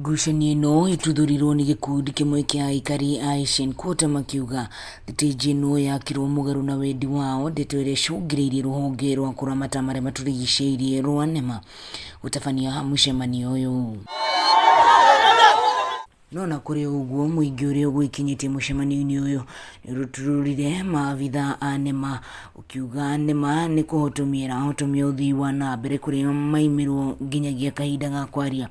Ngucanio ĩno ĩtuthurirwo nĩ gĩkundi kĩmwe kĩa aikari a Asian Quarter makiuga thitĩnji ĩno yakirwo mũgarũ na wendi wao, ndeto ĩrĩa ĩcũngĩrĩirie rũhonge rwa kũramata marĩa matũrigicĩirie rwa NEMA gũtabania mũcemanio ũyũ. No na kũrĩ ũguo, mũingĩ ũrĩa ũgũikinyĩtie mũcemanio-inĩ ũyũ nĩũrũturũrire maabitha a NEMA ũkiuga NEMA nĩ kũhotomia ĩrahotomia ũthii wa na mbere kũrĩa maimirwo nginyagia kahinda ga kwaria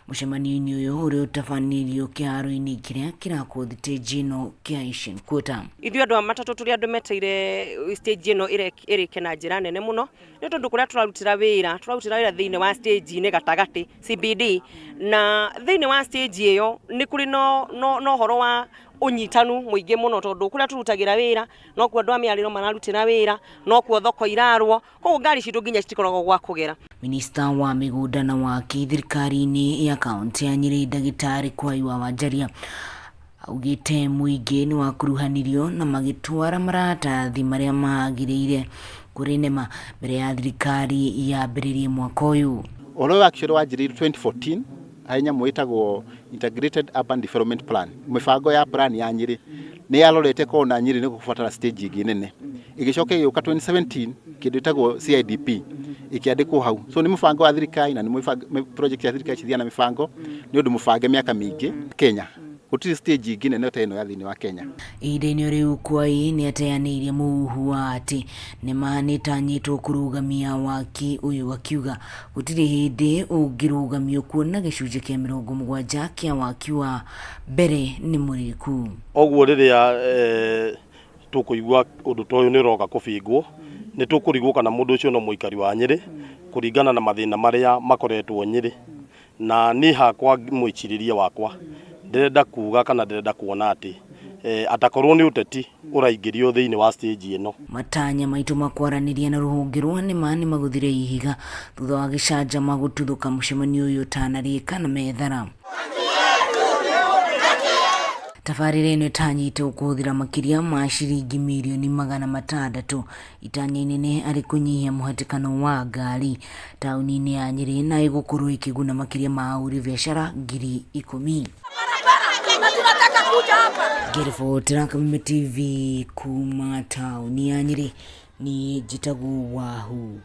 mũcemanio-inĩ ũyũ ũrĩa ũtabanĩirio kĩharo-inĩ kĩrĩa kĩrakwo thitĩnji ĩno kĩa Asian Quarter. Ithuĩ andũ matatũ tũrĩa andũ meteire stage ĩno ĩrĩke na njĩra nene mũno nĩ tondũ kũrĩa tũrarutĩra wĩra thĩinĩ wa stage-inĩ gatagatĩ CBD, na thĩinĩ wa stage ĩyo nĩ kũrĩ no horo wa ũnyitanu mũingĩ mũno tondũ kũrĩa tũrutagĩra wĩra no kuo andũ a mĩarĩro mararutĩra wĩra, no kuo thoko irarwo, koguo ngari citũ nginya citikoragwo gwa kũgera. Minista wa mĩgũnda na waki thirikari-inĩ ya kaunti ya Nyĩrĩ Ndagĩtarĩ Kwaiwa Wanjaria augĩte mũingĩ nĩ wakuruhanirio na magĩtwara maratathi marĩa magĩrĩire kũrĩ NEMA mbere ya thirikari yambĩrĩrie mwaka ũyũ. Ũhoro actually wanjĩrĩirie 2014 harĩ nyamũ ĩtagwo Integrated Urban Development Plan. Mĩbango ya plan ya Nyĩrĩ nĩ yarorete korwo na Nyĩrĩ nĩ gũbatara stage ĩngĩ nene. Ĩgĩcoka ĩgĩũka 2017 kĩndũ ĩtagwo CIDP ĩkĩandĩkwo hau. So nĩ mũbango wa thirikari na nĩ project ya thirikari cithiana mĩbango nĩ ũndũ mũbange mĩaka mĩingĩ Kenya. Gũtirĩ stage ĩngĩ nene ta ĩno ya thĩinĩ wa Kenya. Ihinda-inĩ rĩu Kwai nĩ ateanĩirie mũhuhu wa atĩ NEMA nĩ ĩtanyĩtwo kũrũgamia waki ũyũ, akiuga gũtirĩ hĩndĩ ũngĩrũgamio kuona gĩcunjĩ kĩa 70 kĩa waki wa mbere nĩ mũrĩku. Oguo rĩrĩa tũkũigua ũndũ ta ũyũ nĩ ũroka kũbingwo, nĩ tũkũrigwo kana mũndũ ũcio no mũikari wa Nyĩrĩ kũringana na mathĩna marĩa makoretwo Nyĩrĩ, na niĩ hakwa mwĩcirĩrie wakwa ndĩrenda kuga kana ndĩrenda kuona atĩ atakorwo nĩ ũteti ũraingĩrio thĩinĩ wa stage ĩno. Matanya maitũ makwaranĩria na rũhonge rwa NEMA nĩ magũthire ihiga thutha wa gĩcanjama gũtuthũka mũcemanio ũyũ ũtanarĩka na methara. Tabarĩra ĩno ĩtanyĩtwo kũhũthĩra makĩria ma ciringi mirioni 600 itanya-inĩ nĩ arĩ kũnyihia mũhatĩkano wa ngari taũni-inĩ ya Nyĩrĩ na ĩgũkorwo ĩkĩguna makĩria ma ahũri biacara 10,000. Ngĩribotera Kameme TV kuma taũni ya Nyĩrĩ, niĩ njĩtagwo Wahu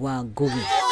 wa Ngugi.